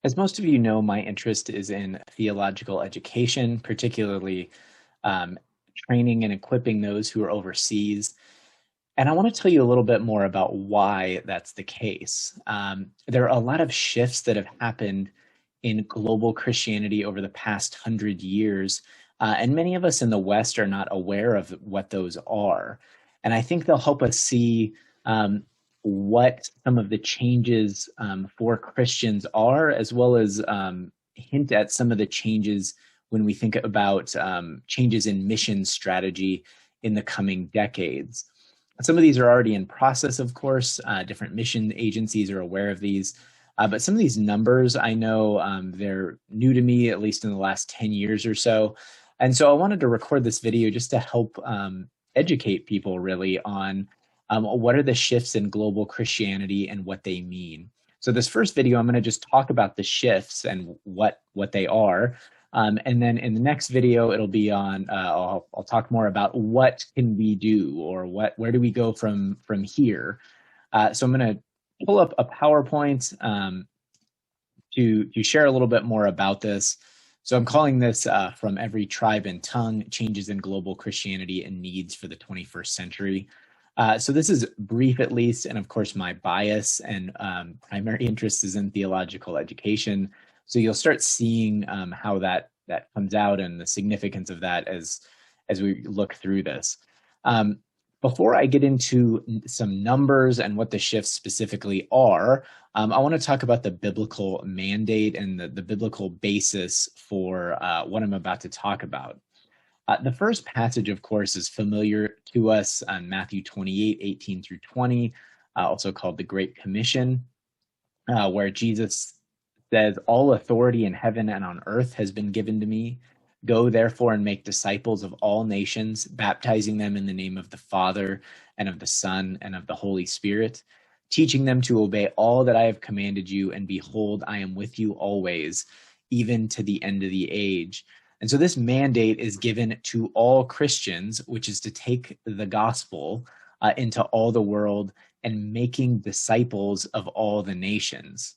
As most of you know, my interest is in theological education, particularly um, training and equipping those who are overseas. And I want to tell you a little bit more about why that's the case. There are a lot of shifts that have happened in global Christianity over the past 100 years, and many of us in the West are not aware of what those are. And I think they'll help us see what some of the changes for Christians are, as well as hint at some of the changes when we think about changes in mission strategy in the coming decades. Some of these are already in process, of course. Different mission agencies are aware of these. But some of these numbers, I know they're new to me, at least in the last 10 years or so. And so I wanted to record this video just to help educate people really on what are the shifts in global Christianity and what they mean. So this first video, I'm going to just talk about the shifts and what they are. And then in the next video, it'll be on, I'll talk more about what can we do, or where do we go from here. So I'm going to pull up a PowerPoint to share a little bit more about this. So I'm calling this From Every Tribe and Tongue, Changes in Global Christianity and Needs for the 21st Century. So this is brief at least, and of course my bias and primary interest is in theological education. So you'll start seeing how that comes out and the significance of that as we look through this. Before I get into some numbers and what the shifts specifically are, I want to talk about the biblical mandate and the biblical basis for what I'm about to talk about. The first passage, of course, is familiar to us on Matthew 28, 18 through 20, also called the Great Commission, where Jesus says, "All authority in heaven and on earth has been given to me. Go therefore and make disciples of all nations, baptizing them in the name of the Father and of the Son and of the Holy Spirit, teaching them to obey all that I have commanded you, and behold, I am with you always, even to the end of the age." And so this mandate is given to all Christians, which is to take the gospel into all the world and making disciples of all the nations.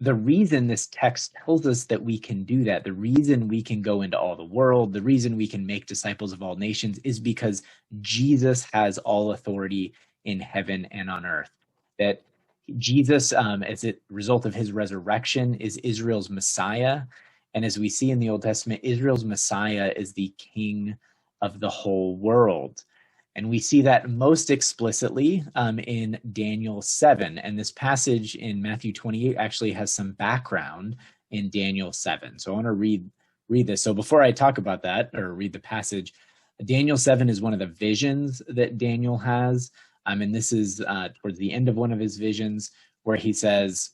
The reason this text tells us that we can do that, the reason we can go into all the world, the reason we can make disciples of all nations is because Jesus has all authority in heaven and on earth. That Jesus, as a result of his resurrection, is Israel's Messiah. And as we see in the Old Testament, Israel's Messiah is the king of the whole world. And we see that most explicitly in Daniel 7. And this passage in Matthew 28 actually has some background in Daniel 7. So I want to read this. So before I talk about that or read the passage, Daniel 7 is one of the visions that Daniel has. And this is towards the end of one of his visions where he says,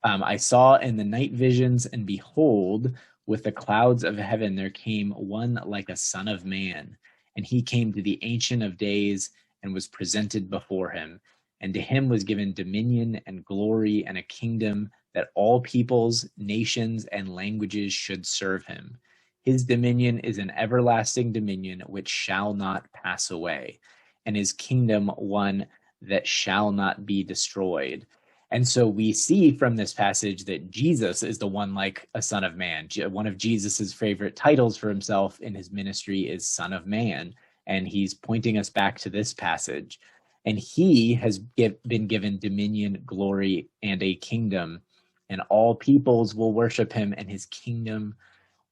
"I saw in the night visions, and behold, with the clouds of heaven there came one like a son of man. And he came to the Ancient of Days and was presented before him. And to him was given dominion and glory and a kingdom that all peoples, nations, and languages should serve him. His dominion is an everlasting dominion which shall not pass away, and his kingdom one that shall not be destroyed." And so we see from this passage that Jesus is the one like a son of man. One of Jesus's favorite titles for himself in his ministry is Son of Man. And he's pointing us back to this passage. And he has been given dominion, glory, and a kingdom. And all peoples will worship him, and his kingdom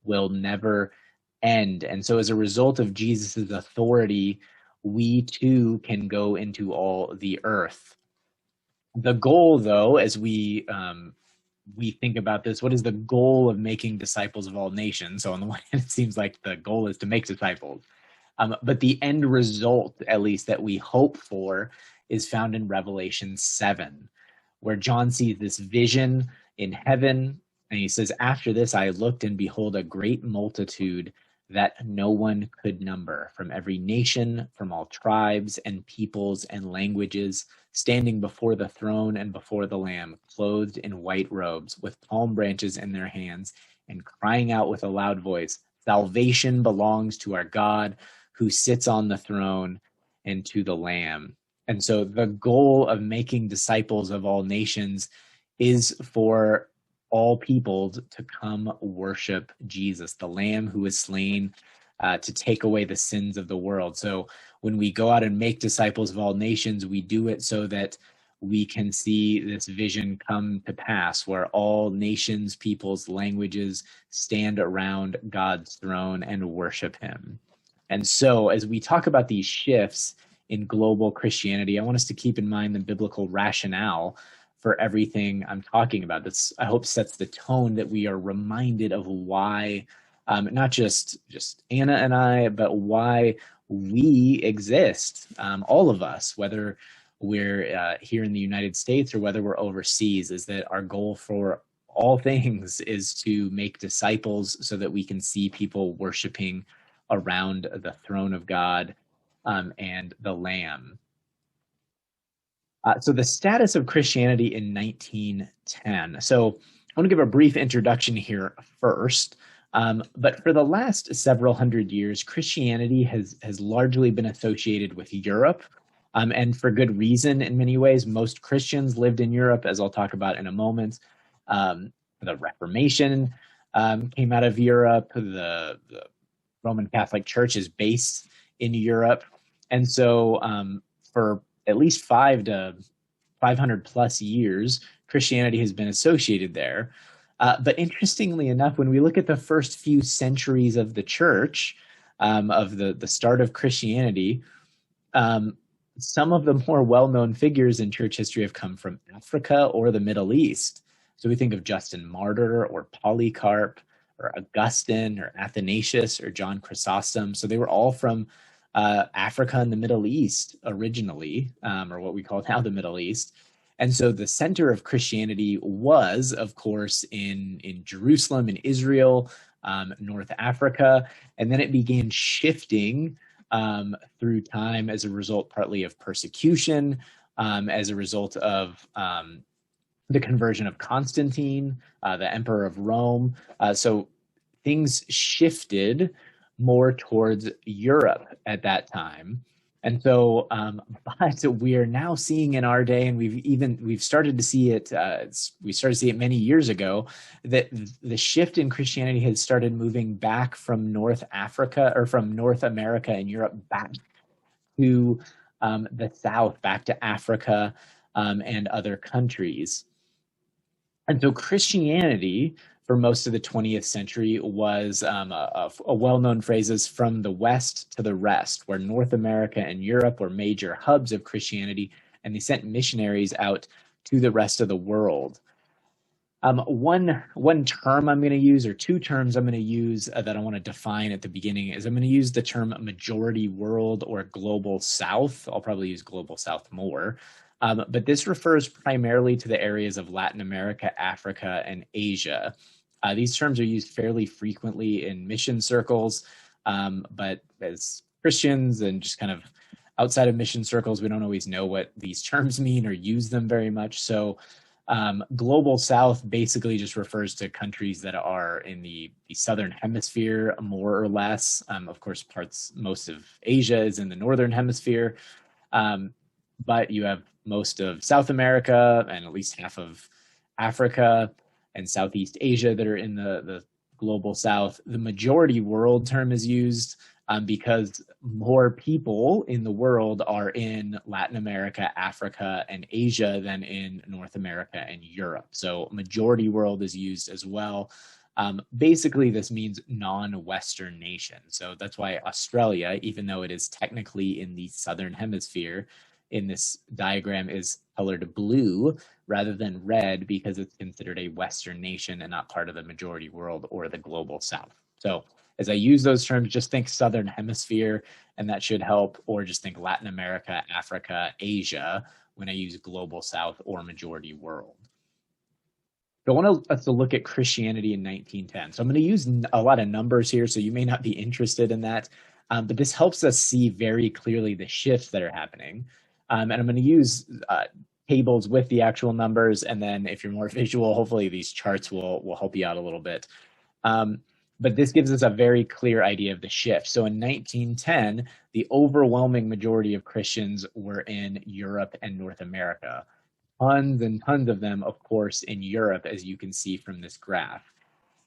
will never end. And so as a result of Jesus's authority, we too can go into all the earth. The goal, though, as we think about this, what is the goal of making disciples of all nations? So on the one hand, it seems like the goal is to make disciples. But the end result, at least that we hope for, is found in Revelation 7, where John sees this vision in heaven. And he says, "After this, I looked, and behold, a great multitude that no one could number, from every nation, from all tribes and peoples and languages, standing before the throne and before the Lamb, clothed in white robes, with palm branches in their hands, and crying out with a loud voice, 'Salvation belongs to our God who sits on the throne and to the Lamb.'" And so the goal of making disciples of all nations is for all peoples to come worship Jesus, the Lamb who was slain to take away the sins of the world. So when we go out and make disciples of all nations, we do it so that we can see this vision come to pass where all nations, peoples, languages stand around God's throne and worship him. And so as we talk about these shifts in global Christianity, I want us to keep in mind the biblical rationale for everything I'm talking about. This, I hope, sets the tone that we are reminded of why, not just Anna and I, but why we exist, all of us, whether we're here in the United States or whether we're overseas, is that our goal for all things is to make disciples so that we can see people worshiping around the throne of God and the Lamb. So the status of Christianity in 1910. So I want to give a brief introduction here first. But for the last several hundred years, Christianity has largely been associated with Europe, and for good reason in many ways. Most Christians lived in Europe, as I'll talk about in a moment. The Reformation came out of Europe. The Roman Catholic Church is based in Europe. And so for at least 500 plus years, Christianity has been associated there. But interestingly enough, when we look at the first few centuries of the church, of the start of Christianity, some of the more well-known figures in church history have come from Africa or the Middle East. So we think of Justin Martyr or Polycarp or Augustine or Athanasius or John Chrysostom. So they were all from Africa and the Middle East originally, or what we call now the Middle East. And so the center of Christianity was, of course, in Jerusalem, in Israel, North Africa, and then it began shifting through time as a result partly of persecution, as a result of the conversion of Constantine, the emperor of Rome. So things shifted more towards Europe at that time. And so, but we are now seeing in our day, and we've started to see it. We started to see it many years ago, that the shift in Christianity has started moving back from North Africa or from North America and Europe back to the South, back to Africa and other countries. And so Christianity, for most of the 20th century, was a well-known phrase is from the West to the rest, where North America and Europe were major hubs of Christianity, and they sent missionaries out to the rest of the world. One term I'm going to use, or two terms I'm going to use that I want to define at the beginning, is I'm going to use the term majority world or global South. I'll probably use global South more. But this refers primarily to the areas of Latin America, Africa, and Asia. These terms are used fairly frequently in mission circles, but as Christians and just kind of outside of mission circles, we don't always know what these terms mean or use them very much. So global South basically just refers to countries that are in the southern hemisphere, more or less. Of course, most of Asia is in the northern hemisphere. But you have most of South America and at least half of Africa and Southeast Asia that are in the global South. The majority world term is used because more people in the world are in Latin America, Africa, and Asia than in North America and Europe. So majority world is used as well. Basically, this means non-Western nation. So that's why Australia, even though it is technically in the Southern Hemisphere, in this diagram is colored blue rather than red because it's considered a Western nation and not part of the majority world or the global South. So as I use those terms, just think Southern Hemisphere, and that should help, or just think Latin America, Africa, Asia when I use global South or majority world. So I want us to look at Christianity in 1910. So I'm going to use a lot of numbers here, so you may not be interested in that, but this helps us see very clearly the shifts that are happening. And I'm going to use tables with the actual numbers, and then if you're more visual, hopefully these charts will help you out a little bit. But this gives us a very clear idea of the shift. So in 1910, the overwhelming majority of Christians were in Europe and North America. tons and tons of them, of course, in Europe, as you can see from this graph.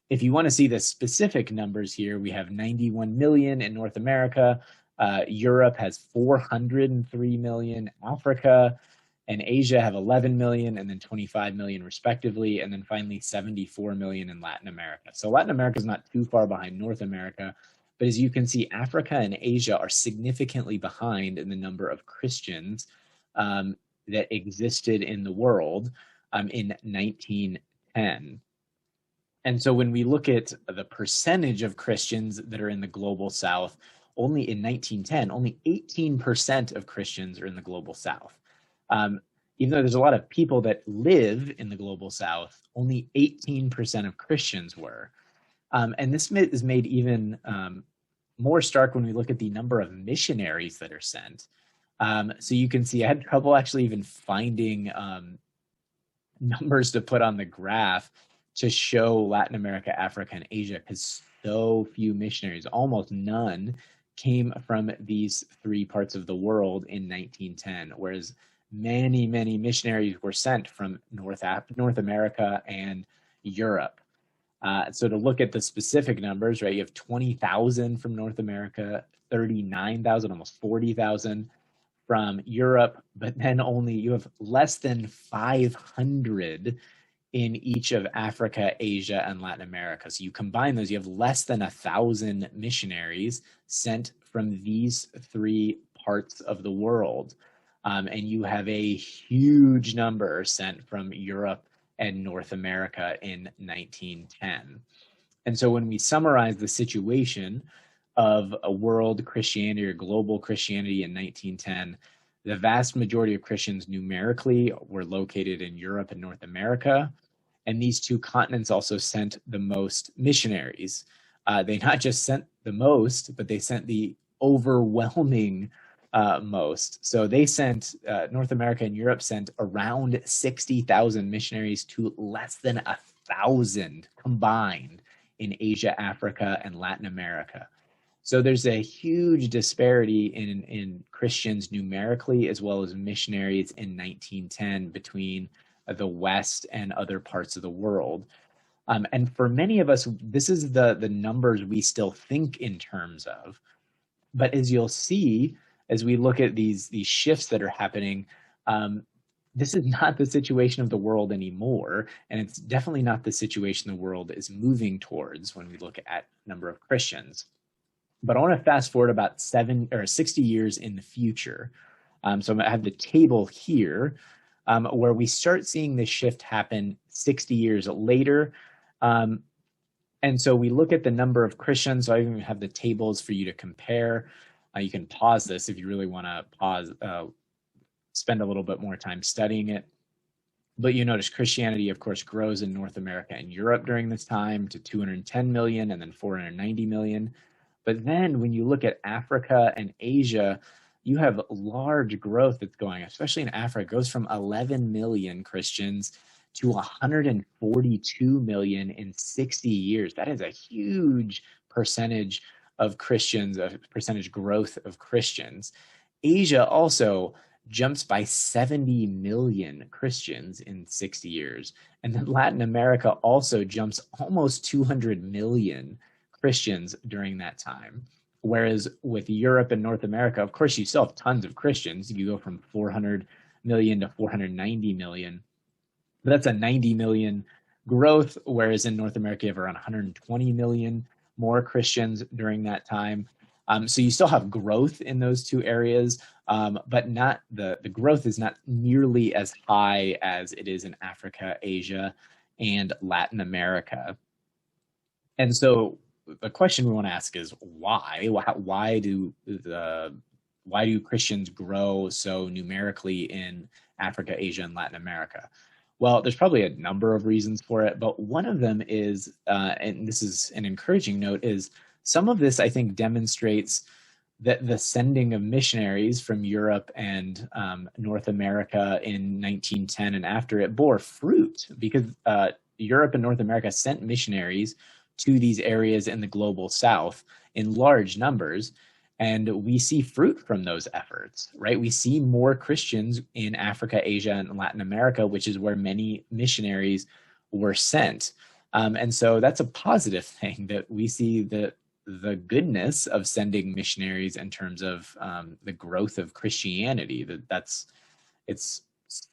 If you want to see the specific numbers here, we have 91 million in North America. Europe has 403 million. Africa and Asia have 11 million and then 25 million respectively. And then finally 74 million in Latin America. So Latin America is not too far behind North America. But as you can see, Africa and Asia are significantly behind in the number of Christians that existed in the world in 1910. And so when we look at the percentage of Christians that are in the global South, only in 1910, only 18% of Christians are in the global South. Even though there's a lot of people that live in the global South, only 18% of Christians were. And this is made even more stark when we look at the number of missionaries that are sent. So you can see I had trouble actually even finding numbers to put on the graph to show Latin America, Africa, and Asia, because so few missionaries, almost none, came from these three parts of the world in 1910, whereas many, many missionaries were sent from North America and Europe. So to look at the specific numbers, right, you have 20,000 from North America, 39,000, almost 40,000 from Europe, but then you have less than 500 in each of Africa, Asia, and Latin America. So you combine those, you have less than 1,000 missionaries sent from these three parts of the world. And you have a huge number sent from Europe and North America in 1910. And so when we summarize the situation of a world Christianity or global Christianity in 1910, the vast majority of Christians numerically were located in Europe and North America. And these two continents also sent the most missionaries. They not just sent the most, but they sent the overwhelming most. So they sent, North America and Europe sent around 60,000 missionaries to less than 1,000 combined in Asia, Africa, and Latin America. So there's a huge disparity in Christians numerically as well as missionaries in 1910 between the West and other parts of the world. And for many of us, this is the numbers we still think in terms of. But as you'll see, as we look at these shifts that are happening, this is not the situation of the world anymore. And it's definitely not the situation the world is moving towards when we look at number of Christians. But I want to fast forward about 60 years in the future. So I have the table here where we start seeing this shift happen 60 years later. And so we look at the number of Christians. So I even have the tables for you to compare. You can pause this if you really want to spend a little bit more time studying it. But you notice Christianity, of course, grows in North America and Europe during this time to 210 million and then 490 million. But then when you look at Africa and Asia, you have large growth that's going, especially in Africa. It goes from 11 million Christians to 142 million in 60 years. That is a huge percentage of Christians, a percentage growth of Christians. Asia also jumps by 70 million Christians in 60 years. And then Latin America also jumps almost 200 million Christians during that time. Whereas with Europe and North America, of course, you still have tons of Christians. You go from 400 million to 490 million. But that's a 90 million growth, whereas in North America, you have around 120 million more Christians during that time. So you still have growth in those two areas, but not the growth is not nearly as high as it is in Africa, Asia, and Latin America. And so the question we want to ask is why? Why do Christians grow so numerically in Africa, Asia, and Latin America? Well, there's probably a number of reasons for it, but one of them is, and this is an encouraging note, is some of this I think demonstrates that the sending of missionaries from Europe and North America in 1910 and after it bore fruit, because Europe and North America sent missionaries to these areas in the global South in large numbers. And we see fruit from those efforts, right? We see more Christians in Africa, Asia, and Latin America, which is where many missionaries were sent. And so that's a positive thing, that we see the goodness of sending missionaries in terms of the growth of Christianity. It's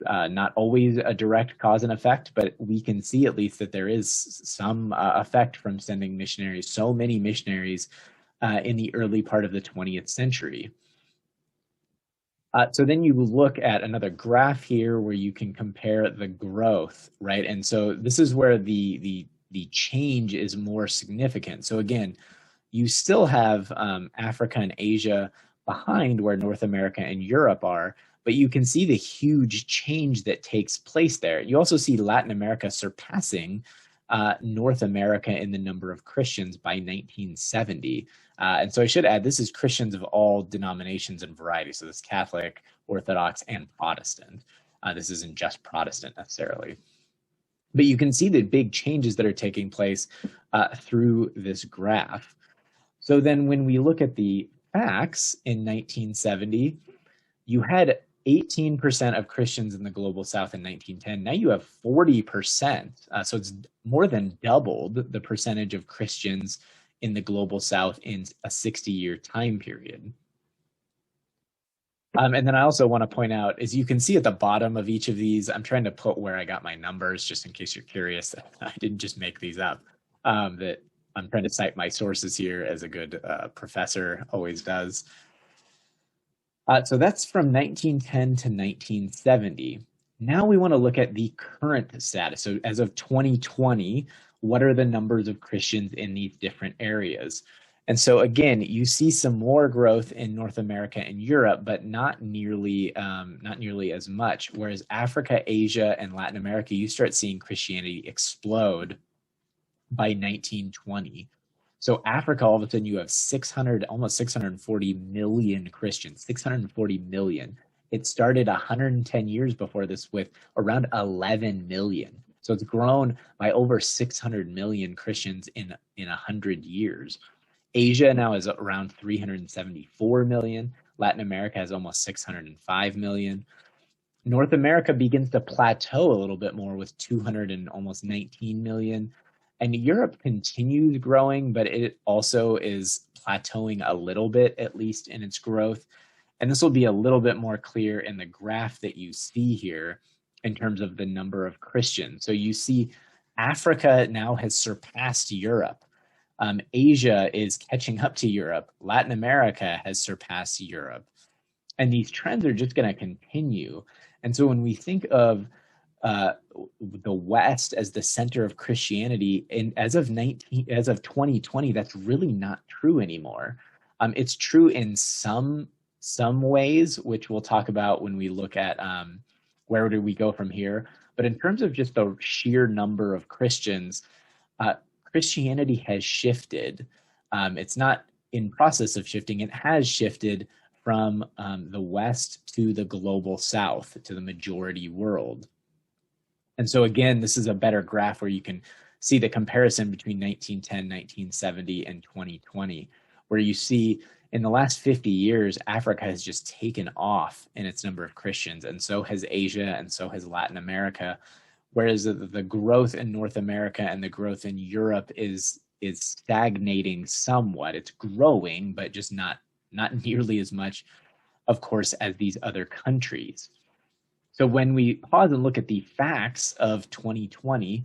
not always a direct cause and effect, but we can see at least that there is some effect from sending missionaries, so many missionaries in the early part of the 20th century. So then you look at another graph here where you can compare the growth, right? And so this is where the change is more significant. So again, you still have Africa and Asia behind where North America and Europe are, but you can see the huge change that takes place there. You also see Latin America surpassing North America in the number of Christians by 1970. And so I should add, this is Christians of all denominations and varieties. So this is Catholic, Orthodox, and Protestant. This isn't just Protestant necessarily. But you can see the big changes that are taking place through this graph. So then when we look at the facts in 1970, you had 18% of Christians in the global south in 1910. Now you have 40%. So it's more than doubled the percentage of Christians in the global south in a 60-year time period. And then I also want to point out, as you can see at the bottom of each of these, I'm trying to put where I got my numbers, just in case you're curious. I didn't just make these up. That I'm trying to cite my sources here, as a good professor always does. So that's from 1910 to 1970. Now we want to look at the current status. So as of 2020, what are the numbers of Christians in these different areas? And so again, you see some more growth in North America and Europe, but not nearly as much. Whereas Africa, Asia, and Latin America, you start seeing Christianity explode by 1920. So Africa, all of a sudden, you have almost 640 million Christians, 640 million. It started 110 years before this with around 11 million. So it's grown by over 600 million Christians in 100 years. Asia now is around 374 million. Latin America has almost 605 million. North America begins to plateau a little bit more with 200 and almost 19 million. And Europe continues growing, but it also is plateauing a little bit, at least in its growth. And this will be a little bit more clear in the graph that you see here in terms of the number of Christians. So you see Africa now has surpassed Europe. Asia is catching up to Europe. Latin America has surpassed Europe. And these trends are just going to continue. And so when we think of the West as the center of Christianity, and as of 2020, that's really not true anymore. It's true in some ways, which we'll talk about when we look at where do we go from here. But in terms of just the sheer number of Christians, Christianity has shifted. It's not in process of shifting. It has shifted from the West to the global South, to the majority world. And so again, this is a better graph where you can see the comparison between 1910, 1970, and 2020, where you see in the last 50 years, Africa has just taken off in its number of Christians, and so has Asia, and so has Latin America, whereas the growth in North America and the growth in Europe is stagnating somewhat. It's growing, but just not nearly as much, of course, as these other countries. So when we pause and look at the facts of 2020,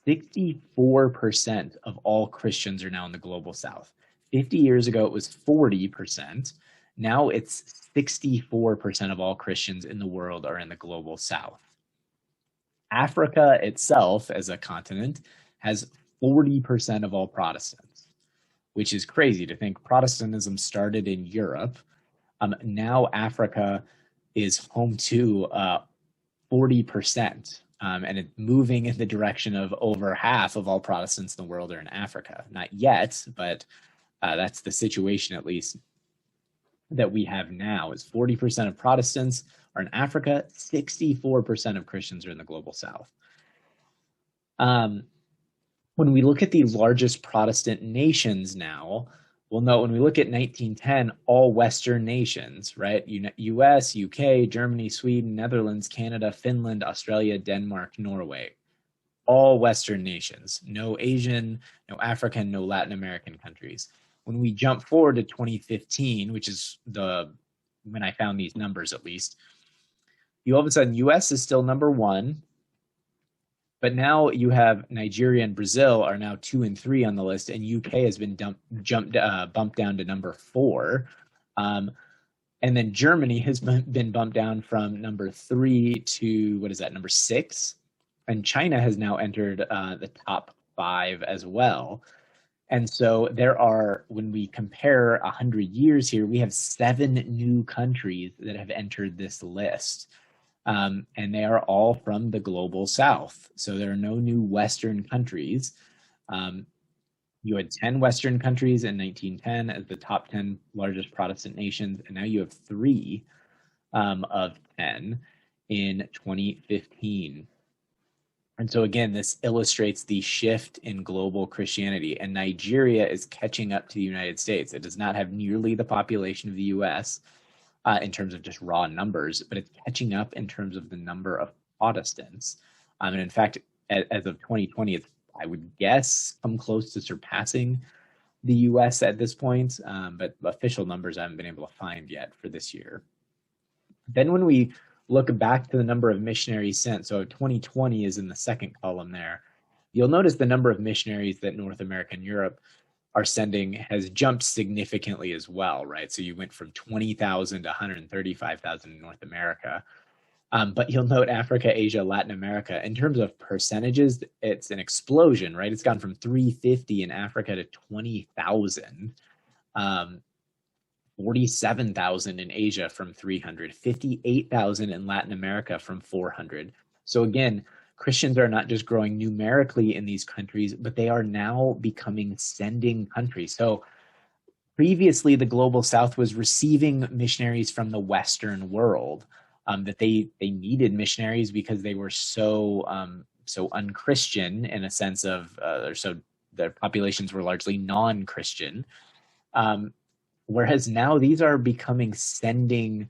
64% of all Christians are now in the global South. 50 years ago, it was 40%. Now it's 64% of all Christians in the world are in the global South. Africa itself, as a continent, has 40% of all Protestants, which is crazy to think. Protestantism started in Europe. Now Africa is home to 40%, and it's moving in the direction of over half of all Protestants in the world are in Africa. Not yet, but that's the situation, at least, that we have now, is 40% of Protestants are in Africa, 64% of Christians are in the global South. When we look at the largest Protestant nations now, Well, no, when we look at 1910, all Western nations, right? US, UK, Germany, Sweden, Netherlands, Canada, Finland, Australia, Denmark, Norway, all Western nations, no Asian, no African, no Latin American countries. When we jump forward to 2015, which is when I found these numbers at least, you all of a sudden, US is still number one, but now you have Nigeria and Brazil are now 2 and 3 on the list, and UK has been bumped down to number 4. And then Germany has been bumped down from number 3 to, what is that, number 6? And China has now entered the top 5 as well. And so there are, when we compare 100 years here, we have 7 new countries that have entered this list. And they are all from the global South. So there are no new Western countries. You had 10 Western countries in 1910 as the top 10 largest Protestant nations, and now you have 3 of 10 in 2015. And so again, this illustrates the shift in global Christianity, and Nigeria is catching up to the United States. It does not have nearly the population of the US in terms of just raw numbers, but it's catching up in terms of the number of Protestants. And in fact, as of 2020, it's, I would guess, come close to surpassing the US at this point, but official numbers I haven't been able to find yet for this year. Then when we look back to the number of missionaries sent, so 2020 is in the second column there, you'll notice the number of missionaries that North America and Europe are sending has jumped significantly as well, right? So you went from 20,000 to 135,000 in North America. But you'll note Africa, Asia, Latin America, in terms of percentages, it's an explosion, right? It's gone from 350 in Africa to 20,000. 47,000 in Asia from 300, 58,000 in Latin America from 400. So again, Christians are not just growing numerically in these countries, but they are now becoming sending countries. So previously, the global South was receiving missionaries from the Western world. That they needed missionaries because they were so unchristian in a sense of, so their populations were largely non-Christian. Whereas now these are becoming sending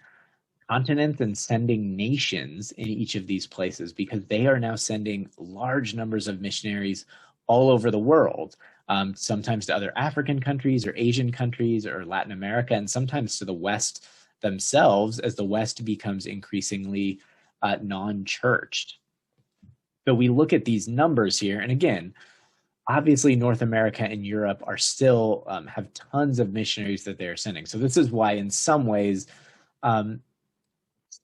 continents and sending nations in each of these places, because they are now sending large numbers of missionaries all over the world, sometimes to other African countries or Asian countries or Latin America, and sometimes to the West themselves as the West becomes increasingly non-churched. So we look at these numbers here, and again, obviously North America and Europe are still have tons of missionaries that they're sending. So this is why in some ways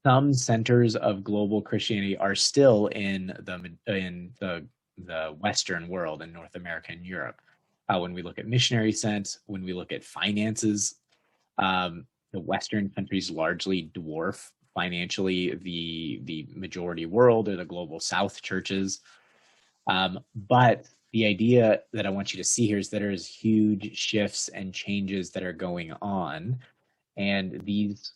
some centers of global Christianity are still in the Western world, in North America and Europe. When we look at missionary sent, when we look at finances, the Western countries largely dwarf financially the majority world or the global South churches. But the idea that I want you to see here is that there's huge shifts and changes that are going on. And these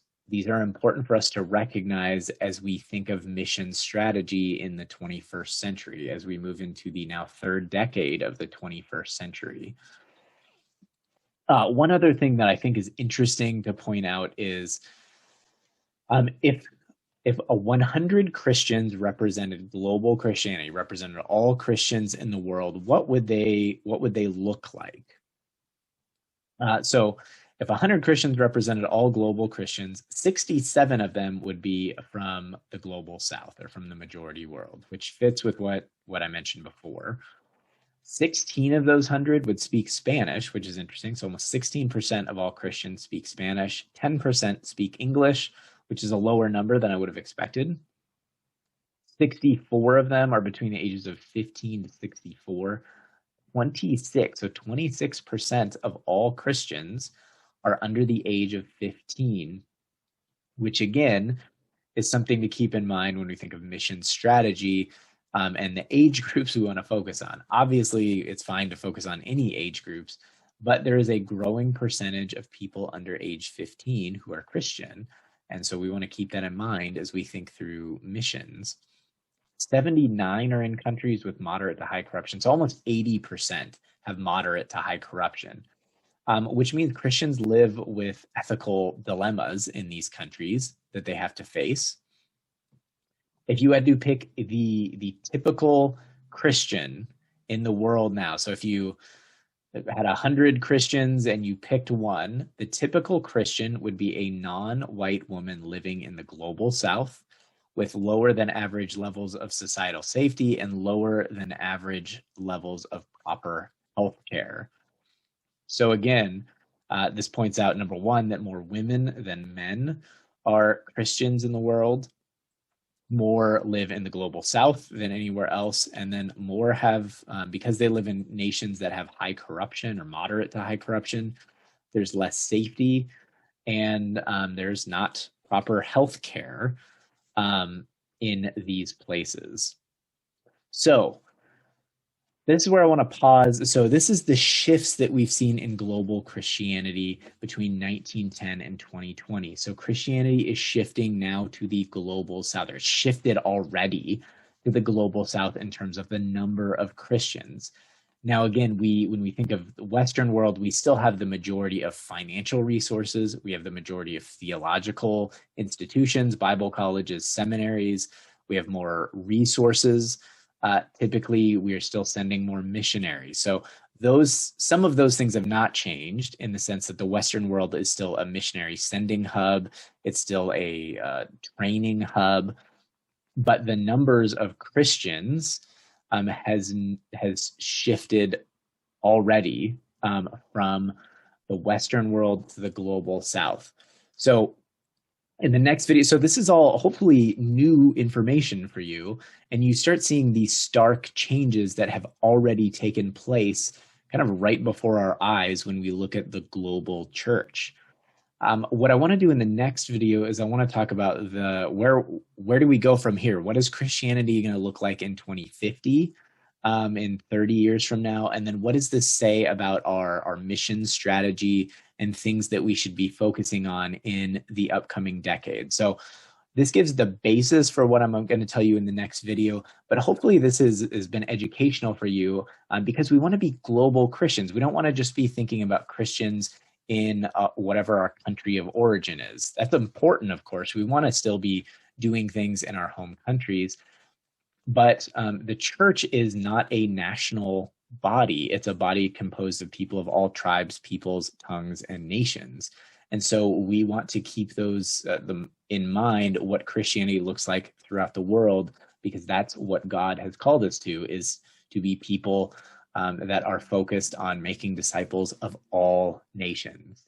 are important for us to recognize as we think of mission strategy in the 21st century, as we move into the now 3rd decade of the 21st century. One other thing that I think is interesting to point out is if 100 Christians represented global Christianity, represented all Christians in the world, what would they look like? So if 100 Christians represented all global Christians, 67 of them would be from the global South, or from the majority world, which fits with what I mentioned before. 16 of those 100 would speak Spanish, which is interesting. So almost 16% of all Christians speak Spanish. 10% speak English, which is a lower number than I would have expected. 64 of them are between the ages of 15 to 64. 26% of all Christians are under the age of 15, which again is something to keep in mind when we think of mission strategy and the age groups we want to focus on. Obviously, it's fine to focus on any age groups, but there is a growing percentage of people under age 15 who are Christian. And so we want to keep that in mind as we think through missions. 79 are in countries with moderate to high corruption. So almost 80% have moderate to high corruption. which means Christians live with ethical dilemmas in these countries that they have to face. If you had to pick the typical Christian in the world now, so if you had 100 Christians and you picked one, the typical Christian would be a non-white woman living in the global South with lower than average levels of societal safety and lower than average levels of proper health care. So again, this points out, number one, that more women than men are Christians in the world. More live in the global South than anywhere else, and then more have, because they live in nations that have high corruption or moderate to high corruption, there's less safety, and there's not proper health care in these places. So this is where I want to pause. So this is the shifts that we've seen in global Christianity between 1910 and 2020. So Christianity is shifting now to the global South. It's shifted already to the global South in terms of the number of Christians. Now, again, when we think of the Western world, we still have the majority of financial resources. We have the majority of theological institutions, Bible colleges, seminaries. We have more resources. Typically, we are still sending more missionaries. So some of those things have not changed in the sense that the Western world is still a missionary sending hub. It's still a training hub, but the numbers of Christians has shifted already from the Western world to the global South. So in the next video, so this is all hopefully new information for you, and you start seeing these stark changes that have already taken place kind of right before our eyes when we look at the global church. What I want to do in the next video is I want to talk about where do we go from here? What is Christianity going to look like in 2050, in 30 years from now? And then what does this say about our mission strategy and things that we should be focusing on in the upcoming decade? So this gives the basis for what I'm going to tell you in the next video, but hopefully this has been educational for you, because we want to be global Christians. We don't want to just be thinking about Christians in whatever our country of origin is. That's important, of course. We want to still be doing things in our home countries, but the church is not a national body. It's a body composed of people of all tribes, peoples, tongues, and nations. And so we want to keep those in mind, what Christianity looks like throughout the world, because that's what God has called us to, is to be people that are focused on making disciples of all nations.